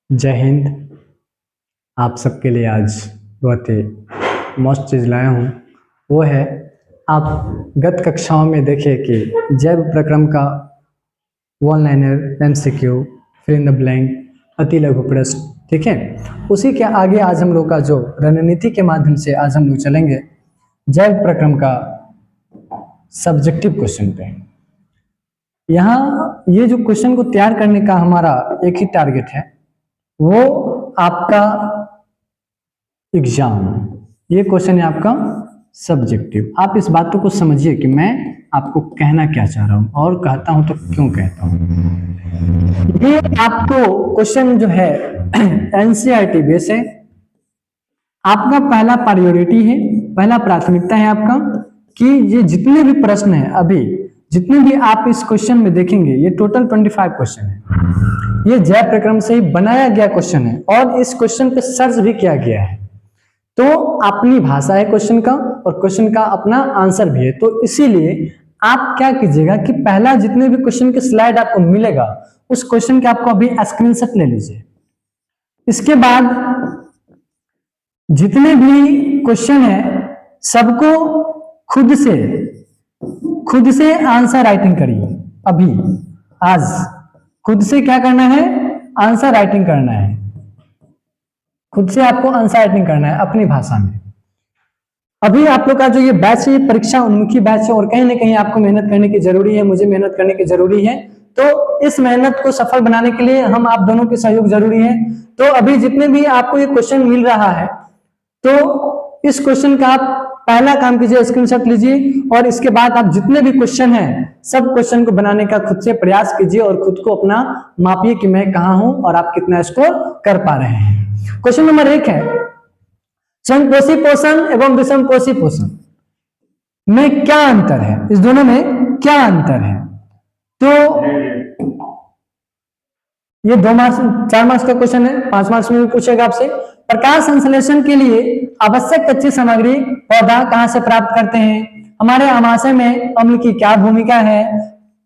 जय हिंद। आप सबके लिए आज बहुत ही मस्त चीज़ लाया हूँ। वो है, आप गत कक्षाओं में देखे कि जैव प्रक्रम का one liner, MCQ, fill in the blank, अति लघु प्रश्न, ठीक है। उसी के आगे आज हम लोग का जो रणनीति के माध्यम से आज हम लोग चलेंगे जैव प्रक्रम का सब्जेक्टिव क्वेश्चन पे। यहाँ ये जो क्वेश्चन को तैयार करने का हमारा एक ही टारगेट है, वो आपका एग्जाम। ये क्वेश्चन है आपका सब्जेक्टिव। आप इस बातों को समझिए कि मैं आपको कहना क्या चाह रहा हूं और कहता हूं तो क्यों कहता हूं। ये आपको क्वेश्चन जो है एनसीईआरटी बेस है, आपका पहला प्रायोरिटी है, पहला प्राथमिकता है आपका कि ये जितने भी प्रश्न है, अभी जितने भी आप इस क्वेश्चन में देखेंगे, ये टोटल 25 क्वेश्चन है। ये जैव प्रक्रम से ही बनाया गया क्वेश्चन है और इस क्वेश्चन पे सर्च भी किया गया है। तो अपनी भाषा है क्वेश्चन का और क्वेश्चन का अपना आंसर भी है। तो इसीलिए आप क्या कीजिएगा कि पहला जितने भी क्वेश्चन के स्लाइड आपको मिलेगा, उस क्वेश्चन के आपको अभी स्क्रीनशॉट ले लीजिए। इसके बाद जितने भी क्वेश्चन है सबको खुद से आंसर राइटिंग करिए। अभी आज खुद से क्या करना है, आंसर राइटिंग करना है। खुद से आपको आंसर राइटिंग करना है अपनी भाषा में। अभी आप लोग का जो ये बैच है, ये परीक्षा उन्मुखी बैच है और कहीं ना कहीं आपको मेहनत करने की जरूरी है, मुझे मेहनत करने की जरूरी है। तो इस मेहनत को सफल बनाने के लिए हम आप दोनों के सहयोग जरूरी है। तो अभी जितने भी आपको ये क्वेश्चन मिल रहा है, तो इस क्वेश्चन का आप पहला काम कीजिए, स्क्रीनशॉट लीजिए और इसके बाद आप जितने भी क्वेश्चन हैं सब क्वेश्चन को बनाने का खुद से प्रयास कीजिए और खुद को अपना मापिए कि मैं कहां हूं और आप कितना स्कोर कर पा रहे हैं। क्वेश्चन नंबर 1 है, संपोषी पोषण एवं विषमपोषी पोषण में क्या अंतर है, इस दोनों में क्या अंतर है। तो ये 2 मार्क्स 4 मार्क्स का क्वेश्चन है, 5 मार्क्स में भी पूछेगा आपसे। प्रकाश संश्लेषण के लिए आवश्यक कच्ची सामग्री पौधा कहां से प्राप्त करते हैं, हमारे आमाशय में अम्ल की क्या भूमिका है,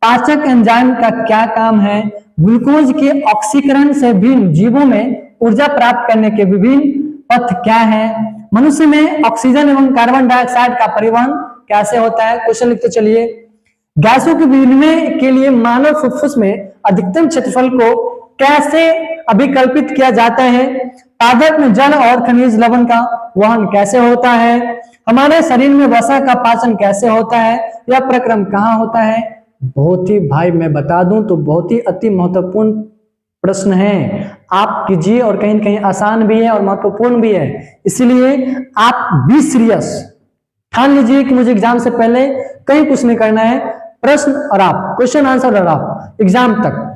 पाचक एंजाइम का क्या काम है, ग्लूकोज के ऑक्सीकरण से भिन्न जीवों में ऊर्जा प्राप्त करने के विभिन्न पथ क्या है, मनुष्य में ऑक्सीजन एवं कार्बन डाइऑक्साइड का परिवहन कैसे होता है। क्वेश्चन लिखते चलिए। गैसों के विनिमय के लिए मानव फुफ्फुस में अधिकतम क्षेत्रफल को कैसे अभिकल्पित किया जाता है, पादप में जल और खनिज लवण का वहन कैसे होता है, हमारे शरीर में वसा का पाचन कैसे होता है, यह प्रक्रम कहाँ होता है। बहुत ही भाई मैं बता दूं तो बहुत ही अति महत्वपूर्ण प्रश्न है, आप कीजिए और कहीं न कहीं आसान भी है और महत्वपूर्ण भी है। इसलिए आप बी सीरियस, ठान लीजिए कि मुझे एग्जाम से पहले कहीं कुछ नहीं करना है। प्रश्न और आप क्वेश्चन आंसर और आप एग्जाम तक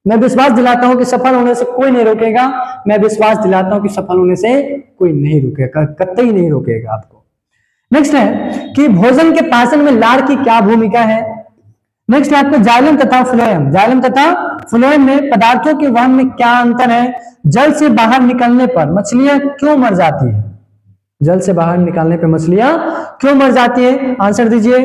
मैं विश्वास दिलाता हूं कि सफल होने से कोई नहीं रोकेगा। मैं विश्वास दिलाता हूं कि सफल होने से कोई नहीं रोकेगा, कतई नहीं रोकेगा आपको। नेक्स्ट है कि भोजन के पाचन में लार की क्या भूमिका है। नेक्स्ट है आपको जाइलम तथा फ्लोएम। जाइलम तथा फ्लोएम में पदार्थों के वहन में क्या अंतर है। जल से बाहर निकलने पर मछलियां क्यों मर जाती है, जल से बाहर निकालने पर मछलियां क्यों मर जाती है, आंसर दीजिए।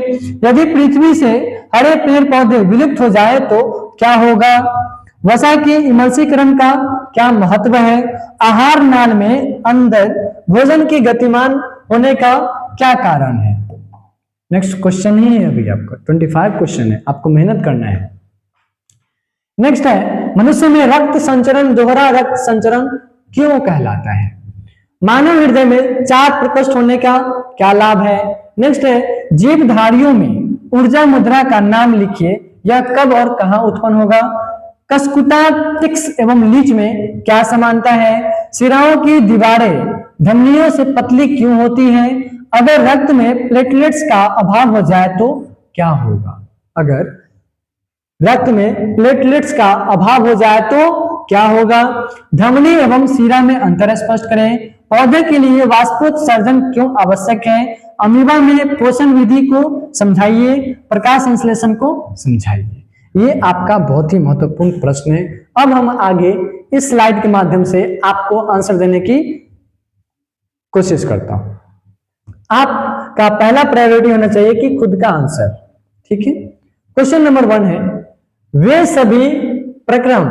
यदि पृथ्वी से हरे पेड़ पौधे विलुप्त हो जाए तो क्या होगा। वसा के इमल्सीकरण का क्या महत्व है। आहार नाल में अंदर भोजन के गतिमान होने का क्या कारण है। नेक्स्ट क्वेश्चन ही है, अभी आपका 25 क्वेश्चन है, आपको मेहनत करना है। नेक्स्ट है, मनुष्य में रक्त संचरण दोहरा रक्त संचरण क्यों कहलाता है। मानव हृदय में 4 प्रकोष्ठ होने का क्या लाभ है। नेक्स्ट है, जीवधारियों में ऊर्जा मुद्रा का नाम लिखिए, यह कब और कहां उत्पन्न होगा। कसकुटा टिक्स एवं लीच में क्या समानता है। सिराओं की दीवारें धमनियों से पतली क्यों होती हैं। अगर रक्त में प्लेटलेट्स का अभाव हो जाए तो क्या होगा। अगर रक्त में प्लेटलेट्स का अभाव हो जाए तो क्या होगा। धमनी एवं सिरा में अंतर स्पष्ट करें। पौधे के लिए वाष्पोत्सर्जन क्यों आवश्यक है। अमीबा में पोषण विधि को समझाइए, प्रकाश संश्लेषण को समझाइए। ये आपका बहुत ही महत्वपूर्ण प्रश्न है। अब हम आगे इस स्लाइड के माध्यम से आपको आंसर देने की कोशिश करता हूं। आपका पहला प्रायोरिटी होना चाहिए कि खुद का आंसर, ठीक है। क्वेश्चन नंबर 1 है, वे सभी प्रक्रम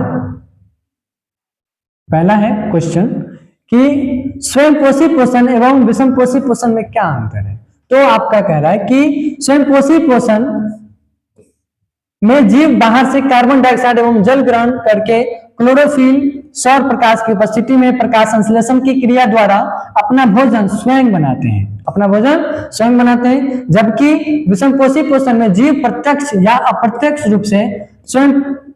पहला है क्वेश्चन कि स्वयंपोषी पोषण एवं विषमपोषी पोषण में क्या अंतर है। तो आपका कह रहा है कि स्वयंपोषी पोषण में जीव बाहर से कार्बन डाइऑक्साइड एवं जल ग्रहण करके क्लोरोफिल सौर प्रकाश की उपस्थिति में प्रकाश संश्लेषण की क्रिया द्वारा अपना भोजन स्वयं बनाते हैं, जबकि विषमपोषी पोषण में जीव प्रत्यक्ष या अप्रत्यक्ष रूप से स्वयं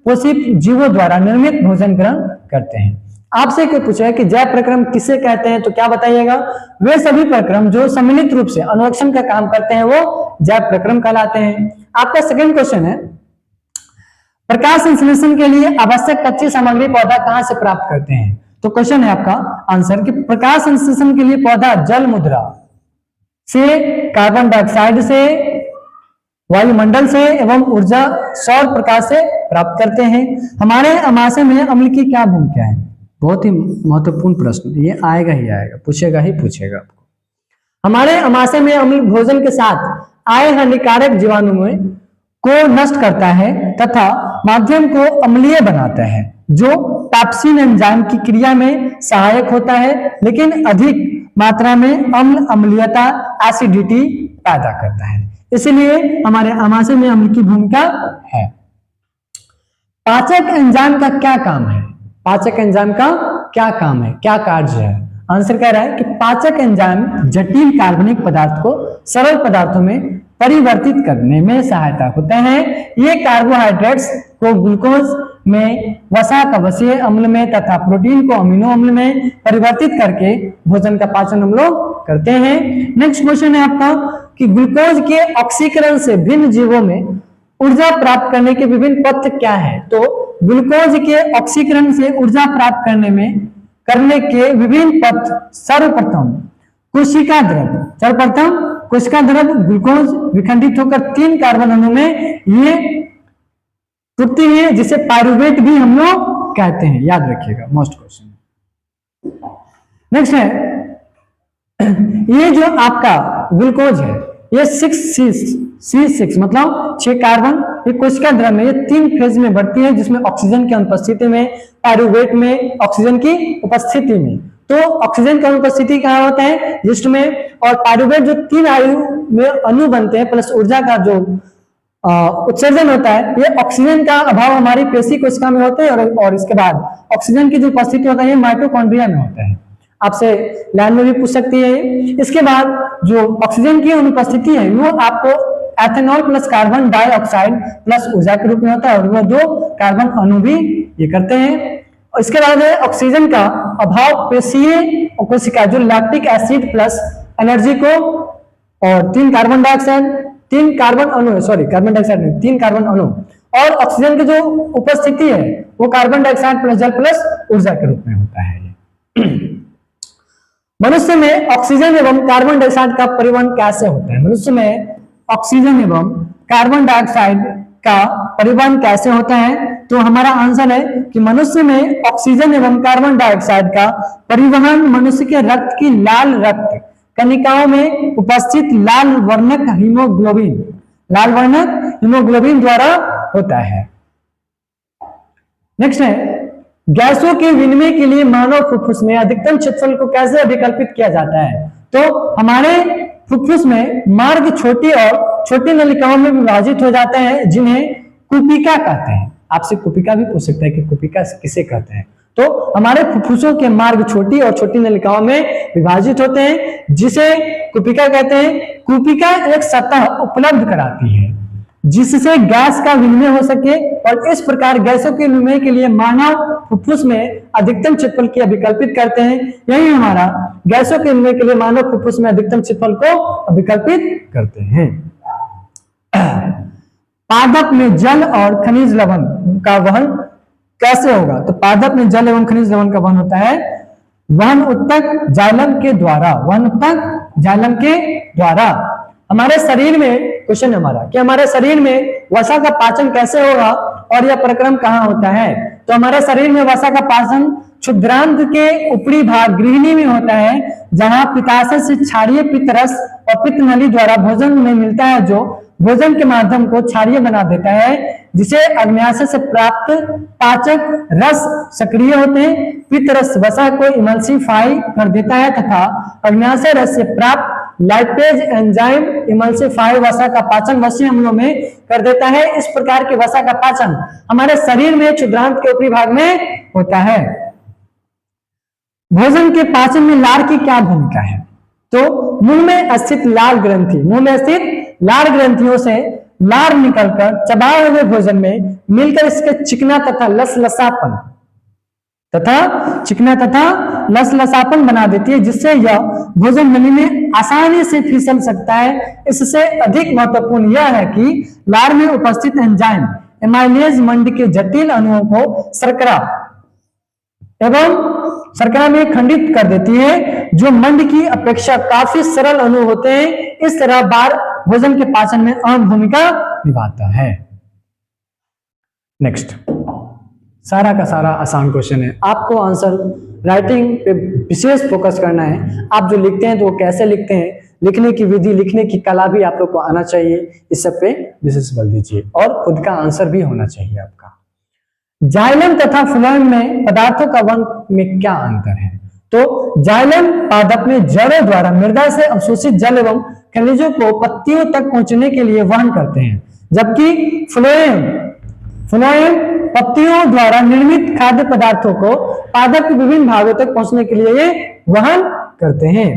पोषित जीवों द्वारा निर्मित भोजन ग्रहण करते हैं। आपसे कोई पूछे कि जैव प्रक्रम किसे कहते हैं, तो क्या बताइएगा? वे सभी प्रक्रम जो सम्मिलित रूप से अनुरक्षण का काम करते हैं वो जैव प्रक्रम कहलाते हैं। आपका सेकंड क्वेश्चन है, प्रकाश संश्लेषण के लिए आवश्यक कच्ची सामग्री पौधा कहां से प्राप्त करते हैं। तो क्वेश्चन है आपका आंसर कि प्रकाश संश्लेषण के लिए पौधा जल मुद्रा से, कार्बन डाइऑक्साइड से, वायुमंडल से एवं ऊर्जा सौर प्रकाश से प्राप्त करते हैं। हमारे आमाशय में अम्ल की क्या भूमिका है? बहुत ही महत्वपूर्ण प्रश्न, ये आएगा ही आएगा, पूछेगा ही पूछेगा आपको। हमारे आमाशय में अम्ल भोजन के साथ आए हानिकारक जीवाणुओं को नष्ट करता है तथा माध्यम को अम्लीय बनाता है, जो पैप्सिन एंजाइम की क्रिया में सहायक होता है, लेकिन अधिक मात्रा में अम्ल अम्लीयता एसिडिटी पैदा करता है। इसलिए हमारे आमाशय में अम्ल की भूमिका है। पाचक एंजाइम का क्या काम है? पाचक एंजाइम का क्या काम है, क्या कार्य है? आंसर कह रहा है कि पाचक एंजाइम जटिल कार्बनिक पदार्थ को सरल पदार्थों में परिवर्तित करने में सहायता होते हैं। ये कार्बोहाइड्रेट्स को ग्लूकोज में, वसा का वसीय अम्ल में तथा प्रोटीन को अमीनो अम्ल में परिवर्तित करके भोजन का पाचन हम लोग करते हैं। नेक्स्ट क्वेश्चन है आपका कि ग्लूकोज के ऑक्सीकरण से भिन्न जीवों में ऊर्जा प्राप्त करने के विभिन्न पथ क्या है? तो ग्लूकोज के ऑक्सीकरण से ऊर्जा प्राप्त करने के विभिन्न पथ, सर्वप्रथम कोशिका द्रव ग्लूकोज विखंडित होकर 3 कार्बन अणु में ये टूटती है, जिसे पायरुवेट भी हम लोग कहते हैं, याद रखिएगा, मोस्ट क्वेश्चन। नेक्स्ट है, ये जो आपका ग्लूकोज है ये 6 मतलब 6 कार्बन, ये कोशिका द्रव में ये 3 फेज में बढ़ती है, जिसमें ऑक्सीजन की अनुपस्थिति में, पायरुवेट में ऑक्सीजन की उपस्थिति में। तो ऑक्सीजन की अनुपस्थिति कहाँ होता है? यीस्ट में। और पायरुवेट जो 3 आयु में अणु बनते हैं प्लस ऊर्जा का जो उत्सर्जन होता है, ये ऑक्सीजन का अभाव हमारी पेशी कोशिका में होता है, और इसके बाद ऑक्सीजन की जो उपस्थिति होता है ये माइटोकॉन्ड्रिया में होता है। आपसे लाइन में भी पूछ सकती है। इसके बाद जो ऑक्सीजन की अनुपस्थिति है वो आपको ethanol plus carbon dioxide plus ऊर्जा के रूप में होता है, और वो 2 कार्बन अणु भी ये करते हैं। इसके बाद है ऑक्सीजन का अभाव पेशीय कोशिका जो लैक्टिक एसिड प्लस एनर्जी को, और 3 कार्बन डाइऑक्साइड, 3 कार्बन अणु, सॉरी कार्बन डाइऑक्साइड नहीं, 3 कार्बन अणु, और ऑक्सीजन की जो उपस्थिति है वो कार्बन डाइऑक्साइड प्लस जल प्लस ऊर्जा के रूप में होता है। मनुष्य में ऑक्सीजन एवं कार्बन डाइऑक्साइड का परिवहन कैसे होता है? मनुष्य में ऑक्सीजन एवं कार्बन डाइऑक्साइड का परिवहन कैसे होता है? तो हमारा आंसर है कि मनुष्य में ऑक्सीजन एवं कार्बन डाइऑक्साइड का परिवहन मनुष्य के रक्त की लाल रक्त कणिकाओं में उपस्थित लाल वर्णक हीमोग्लोबिन द्वारा होता है। नेक्स्ट है, गैसों के विनिमय के लिए मानव फुफ्फुस में अधिकतम क्षेत्रफल को कैसे अभिकल्पित किया जाता है? तो हमारे फुफ्फुस में मार्ग छोटी और छोटी नलिकाओं में विभाजित हो जाते हैं, जिन्हें कुपिका कहते हैं। आपसे कुपिका भी पूछ सकता है कि कुपिका किसे कहते हैं। तो हमारे फुफ्फुसों के मार्ग छोटी और छोटी नलिकाओं में विभाजित होते हैं, जिसे कुपिका कहते हैं। कुपिका एक सतह उपलब्ध कराती है जिससे गैस का विनिमय हो सके, और इस प्रकार गैसों के विनिमय के लिए मानव फुफ्फुस में अधिकतम क्षेत्रफल की अभिकल्पित करते हैं। यही हमारा गैसों के विनिमय के लिए मानव फुफ्फुस में अधिकतम क्षेत्रफल को अभिकल्पित करते हैं। पादप में जल और खनिज लवण का वहन कैसे होगा? तो पादप में जल एवं खनिज लवण का वहन होता है वहन उत्तक जाइलम के द्वारा। हमारे शरीर में क्वेश्चन हमारा कि हमारे शरीर में वसा का पाचन कैसे होगा और यह प्रक्रम कहाँ होता है? तो हमारे शरीर में वसा का पाचन क्षुद्रांत के ऊपरी भाग गृहिणी में होता है, जहां पित्ताशय से क्षारीय पित्त रस और पित्त नली द्वारा भोजन में मिलता है, जो भोजन के माध्यम को क्षारीय बना देता है, जिसे अग्न्याशय से प्राप्त पाचक रस सक्रिय होते हैं। पित्त रस वसा को इमल्सिफाई कर देता है तथा अग्न्याशय रस से प्राप्त लाइपेज एंजाइम इमल्सिफाई वसा का पाचन वसीय अम्लों में कर देता है। इस प्रकार के वसा का पाचन हमारे शरीर में क्षुद्रांत के ऊपरी भाग में होता है। भोजन के पाचन में लार की क्या भूमिका है? तो मुंह में स्थित लार ग्रंथि, मुंह में स्थित लार ग्रंथियों से लार निकलकर चबाए हुए भोजन में मिलकर इसके चिकना तथा लसलसापन बना देती है, जिससे यह भोजन नली में आसानी से फिसल सकता है। इससे अधिक महत्वपूर्ण यह है कि लार में उपस्थित एंजाइम एमाइलेज मंड के जटिल अणुओं को शर्करा में खंडित कर देती है, जो मंड की अपेक्षा काफी सरल अणु होते हैं। इस तरह बार भोजन के पाचन में अहम भूमिका निभाता है। नेक्स्ट, सारा का सारा आसान क्वेश्चन है। आपको आंसर राइटिंग पे विशेष फोकस करना है। आप जो लिखते हैं तो वो कैसे लिखते हैं, लिखने की विधि, लिखने की कला भी आप लोग को आना चाहिए। इस सब पे विशेष बल दीजिए और खुद का आंसर भी होना चाहिए आपका। जाइलम तथा फ्लोएम में पदार्थों का वहन में क्या अंतर है? तो जाइलम पादप में जड़ों द्वारा मृदा से अवशोषित जल एवं खनिजों को पत्तियों तक पहुंचने के लिए वहन करते हैं, जबकि फ्लोएम पत्तियों द्वारा निर्मित खाद्य पदार्थों को पादप के विभिन्न भागों तक पहुंचने के लिए ये वहन करते हैं।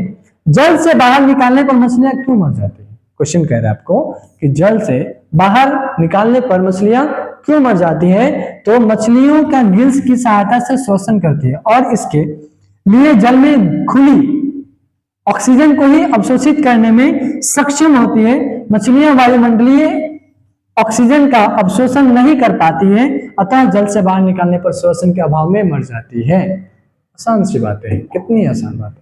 जल से बाहर निकालने पर मछलियां क्यों मर जाती है? क्वेश्चन कह रहा है आपको कि जल से बाहर निकालने पर मछलियां क्यों मर जाती है? तो मछलियों का गिल्स की सहायता से श्वसन करती है और इसके लिए जल में खुली ऑक्सीजन को ही अवशोषित करने में सक्षम होती है। मछलियां वायुमंडलीय ऑक्सीजन का अवशोषण नहीं कर पाती है, अतः जल से बाहर निकालने पर श्वसन के अभाव में मर जाती है। आसान सी बातें हैं, कितनी आसान बात है।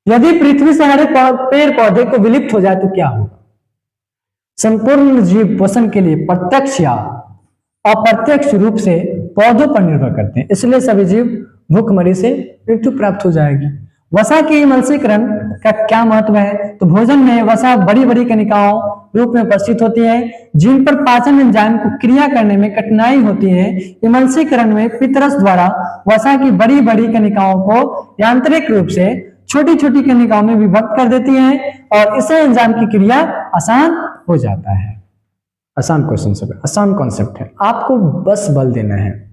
यदि पृथ्वी से हरे पेड़ पौधे को विलुप्त हो जाए तो क्या होगा? संपूर्ण जीव पोषण के लिए प्रत्यक्ष या अप्रत्यक्ष रूप से पौधों पर निर्भर करते हैं, इसलिए सभी जीव भूखमरी से मृत्यु प्राप्त हो जाएगी। वसा के मलसीकरण का क्या महत्व है? तो भोजन में वसा बड़ी बड़ी कणिकाओं रूप में उपस्थित होती है, जिन पर पाचन एंजाइम को क्रिया करने में कठिनाई होती है। इमल्सीकरण में पित्तरस द्वारा वसा की बड़ी बड़ी कणिकाओं को यांत्रिक रूप से छोटी छोटी कणिकाओं में विभक्त कर देती है और इससे एंजाइम की क्रिया आसान हो जाता है। आसान क्वेश्चन सब, आसान कॉन्सेप्ट है, आपको बस बल देना है।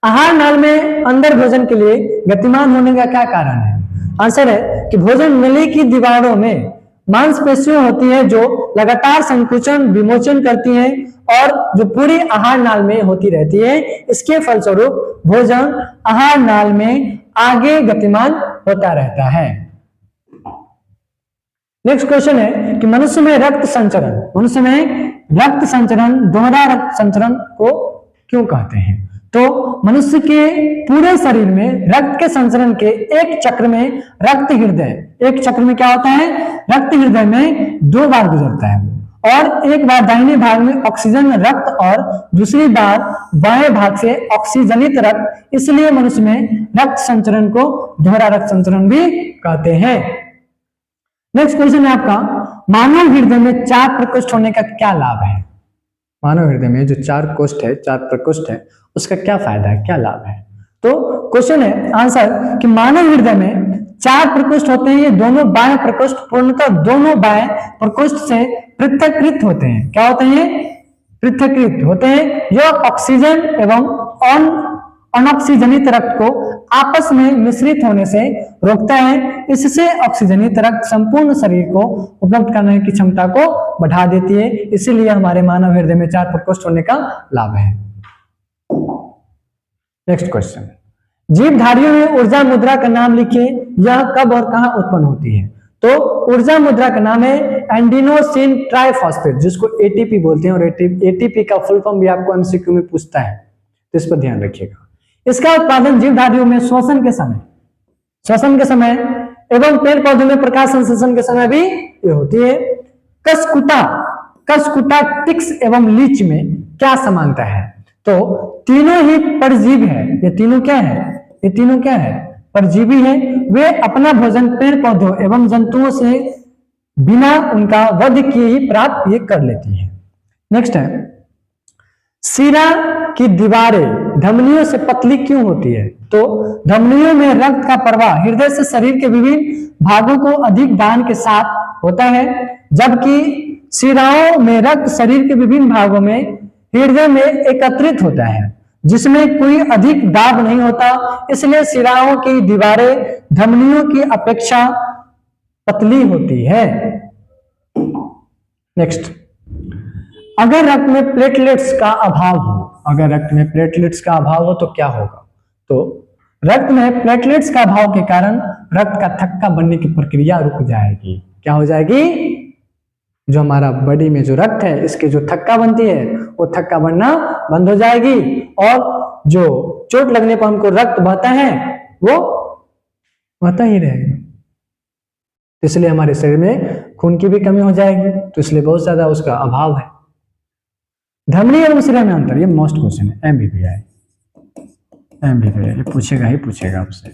आहार नाल में अंदर भोजन के लिए गतिमान होने का क्या कारण है? आंसर है कि भोजन नली की दीवारों में मांसपेशियां होती है जो लगातार संकुचन विमोचन करती हैं और जो पूरी आहार नाल में होती रहती है। इसके फलस्वरूप भोजन आहार नाल में आगे गतिमान होता रहता है। नेक्स्ट क्वेश्चन है कि मनुष्य में रक्त संचरण दोहरा रक्त संचरण को क्यों कहते हैं? तो मनुष्य के पूरे शरीर में रक्त के संचरण के एक चक्र में एक चक्र में क्या होता है? रक्त हृदय में 2 बार गुजरता है और एक बार दाहिने भाग में ऑक्सीजन रक्त और दूसरी बार बाएं भाग से ऑक्सीजनित रक्त, इसलिए मनुष्य में रक्त संचरण को दोहरा रक्त संचरण भी कहते हैं। नेक्स्ट क्वेश्चन है आपका, मानव हृदय में 4 प्रकोष्ठ होने का क्या लाभ है? मानव हृदय में जो 4 प्रकोष्ठ है उसका क्या फायदा है, क्या लाभ है? तो क्वेश्चन है आंसर कि मानव हृदय में 4 प्रकोष्ठ होते हैं। ये दोनों बाएं प्रकोष्ठ पूर्णतः दोनों बाएं प्रकोष्ठ से पृथक्कृत होते हैं। क्या होते हैं? पृथक्कृत होते हैं, जो ऑक्सीजन एवं अनऑक्सीजनित रक्त को आपस में मिश्रित होने से रोकता है। इससे ऑक्सीजनित रक्त संपूर्ण शरीर को उपलब्ध करने की क्षमता को बढ़ा देती है। इसीलिए हमारे मानव हृदय में 4 प्रकोष्ठ होने का लाभ है। नेक्स्ट क्वेश्चन, जीवधारियों में ऊर्जा मुद्रा का नाम लिखिए, यह कब और कहां उत्पन्न होती है? तो ऊर्जा मुद्रा का नाम है एंडिनोसिन ट्राइफॉस्फेट, जिसको एटीपी बोलते हैं और एटीपी का फुल फॉर्म भी आपको एमसीक्यू में पूछता है, तो इस पर ध्यान रखिएगा। इसका उत्पादन जीवधारियों में श्वसन के समय एवं पेड़ पौधों में प्रकाश संश्लेषण के समय भी ये होती है। कसकुटा टिक्स एवं लीच में क्या समानता है? तो तीनों ही परजीवी है। ये तीनों क्या है? परजीवी है। वे अपना भोजन पेड़ पौधों एवं जंतुओं से बिना उनका वध किए ही प्राप्त ये कर लेती है। नेक्स्ट है, शिरा की दीवारें धमनियों से पतली क्यों होती है? तो धमनियों में रक्त का प्रवाह हृदय से शरीर के विभिन्न भागों को अधिक दान के साथ होता है, जबकि शिराओं में रक्त शरीर के विभिन्न भागों में हृदय में एकत्रित होता है, जिसमें कोई अधिक दाब नहीं होता। इसलिए शिराओं की दीवारें धमनियों की अपेक्षा पतली होती है। नेक्स्ट, अगर रक्त में प्लेटलेट्स का अभाव हो, अगर रक्त में प्लेटलेट्स का अभाव हो तो क्या होगा? तो रक्त में प्लेटलेट्स का अभाव के कारण रक्त का थक्का बनने की प्रक्रिया रुक जाएगी। क्या हो जाएगी? जो हमारा बॉडी में जो रक्त है, इसके जो थक्का बनती है वो थक्का बनना बंद हो जाएगी, और जो चोट लगने पर हमको रक्त बहता है वो बहता ही रहेगा। इसलिए हमारे शरीर में खून की भी कमी हो जाएगी, तो इसलिए बहुत ज्यादा उसका अभाव है। धमनी एवं शिरा में अंतर, ये मोस्ट क्वेश्चन है, एमबीबीआई ये पूछेगा ही पूछेगा आपसे।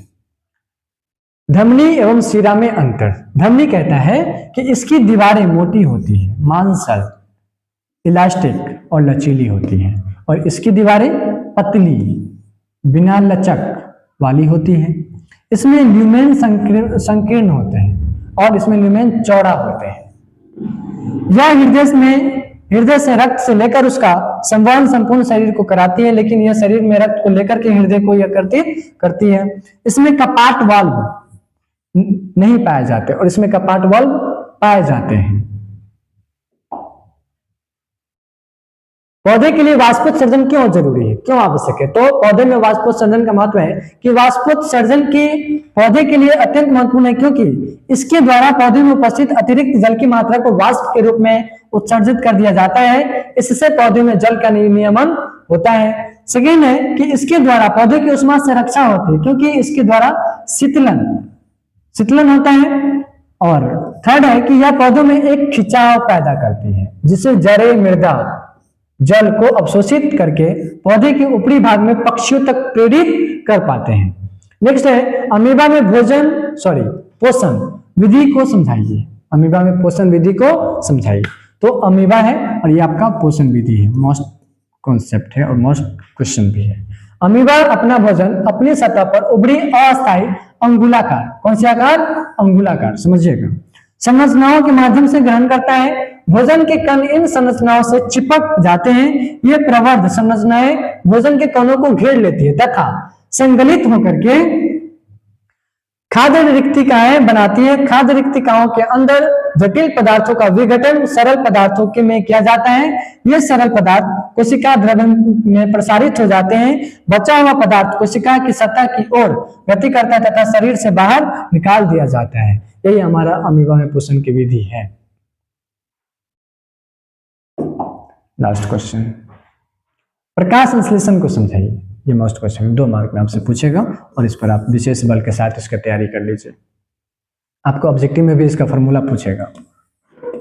धमनी एवं शिरा में अंतर, धमनी कहता है कि इसकी दीवारें मोटी होती है, मांसल, इलास्टिक और लचीली होती हैं, और इसकी दीवारें पतली, बिना लचक वाली होती हैं। इसमें ल्यूमेन संकीर्ण होते हैं और इसमें ल्यूमेन चौड़ा होते हैं। यह हृदय से रक्त से लेकर उसका संवहन संपूर्ण शरीर को कराती है, लेकिन यह शरीर में रक्त को लेकर के हृदय को यह करती है। इसमें कपाट वाल्व नहीं पाए जाते और इसमें कपाट वाल्व पाए जाते हैं। पौधे के लिए वाष्पोत्सर्जन क्यों जरूरी है, क्यों आवश्यक है? तो पौधे में वाष्पोत्सर्जन का महत्व है कि वाष्पोत्सर्जन की पौधे के लिए अत्यंत महत्वपूर्ण है, क्योंकि इसके द्वारा पौधे में उपस्थित अतिरिक्त जल की मात्रा को वाष्प के रूप में उत्सर्जित कर दिया जाता है। इससे पौधे में जल का नियमन होता है। सेकेंड है कि इसके द्वारा पौधे की उष्मा से रक्षा होती है, क्योंकि इसके द्वारा शीतलन होता है। और थर्ड है कि यह पौधों में एक खिंचाव पैदा करती है, जिससे जड़े मृदा जल को अवशोषित करके पौधे के ऊपरी भाग में पक्षियों तक प्रेरित कर पाते हैं। नेक्स्ट है, अमीबा में पोषण विधि को समझाइए। अमीबा में पोषण विधि को समझाइए। तो अमीबा है और ये आपका पोषण विधि है, मोस्ट कॉन्सेप्ट है और मोस्ट क्वेश्चन भी है। अमीबा अपना भोजन अपनी सतह पर उभरी अस्थायी अंगुलाकार, कौन सी आकार? अंगुलाकार, समझिएगा, संरचनाओं के माध्यम से ग्रहण करता है। भोजन के कण इन संरचनाओं से चिपक जाते हैं। ये प्रवर्ध संरचनाएं भोजन के कणों को घेर लेती है तथा संगलित होकर के खाद्य रिक्तिकाएं बनाती है। खाद्य रिक्तिकाओं के अंदर जटिल पदार्थों का विघटन सरल पदार्थों के में किया जाता है। ये सरल पदार्थ कोशिका द्रव्य में प्रसारित हो जाते हैं। बचा हुआ पदार्थ कोशिका की सतह की ओर गति करता है तथा शरीर से बाहर निकाल दिया जाता है। यही हमारा अमीबा में पोषण की विधि है। लास्ट क्वेश्चन, प्रकाश संश्लेषण को समझाइए। ये मोस्ट क्वेश्चन 2 मार्क में आपसे पूछेगा और इस पर आप विशेष बल के साथ इसका तैयारी कर लीजिए। आपको ऑब्जेक्टिव में भी इसका फॉर्मूला पूछेगा,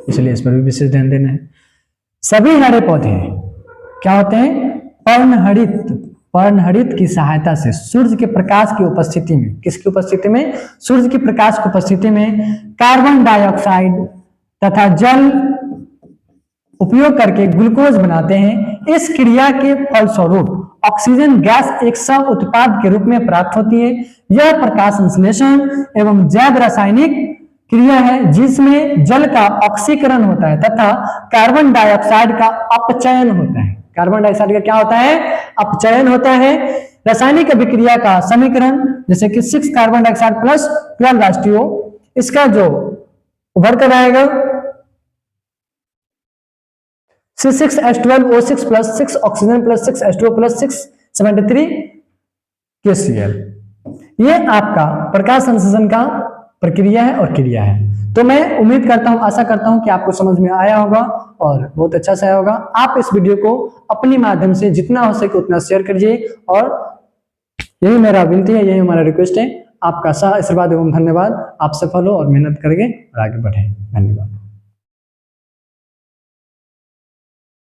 इसलिए इस पर भी विशेष ध्यान देना है। सभी हरे पौधे क्या होते हैं? पर्णहरित की सहायता से सूर्य के प्रकाश की उपस्थिति में, किसकी उपस्थिति में? सूर्य के प्रकाश की उपस्थिति में कार्बन डाइऑक्साइड तथा जल उपयोग करके ग्लूकोज बनाते हैं। इस क्रिया के फलस्वरूप ऑक्सीजन गैस एक सह उत्पाद के रूप में प्राप्त होती है। यह प्रकाश संश्लेषण एवं जैव रासायनिक क्रिया है जिसमें जल का ऑक्सीकरण होता है तथा कार्बन डाइऑक्साइड का अपचयन होता है। कार्बन डाइऑक्साइड का क्या होता है? अपचयन होता है। रासायनिक अभिक्रिया का समीकरण जैसे कि 6 कार्बन डाइऑक्साइड प्लस 12 H2O, इसका जो उभर कर आएगा C6H12O6 plus 6 oxygen plus 6 H2O plus 6 73 KCl। ये आपका प्रकाश संश्लेषण का प्रक्रिया है और क्रिया है। तो मैं उम्मीद करता हूं, आशा करता हूं कि आपको समझ में आया होगा और बहुत अच्छा से आया होगा। आप इस वीडियो को अपने माध्यम से जितना हो सके उतना शेयर करिए और यही मेरा विनती है, यही हमारा रिक्वेस्ट है। आपका आशीर्वाद एवं धन्यवाद। आप सफल हो और मेहनत करेंगे और आगे बढ़े। धन्यवाद।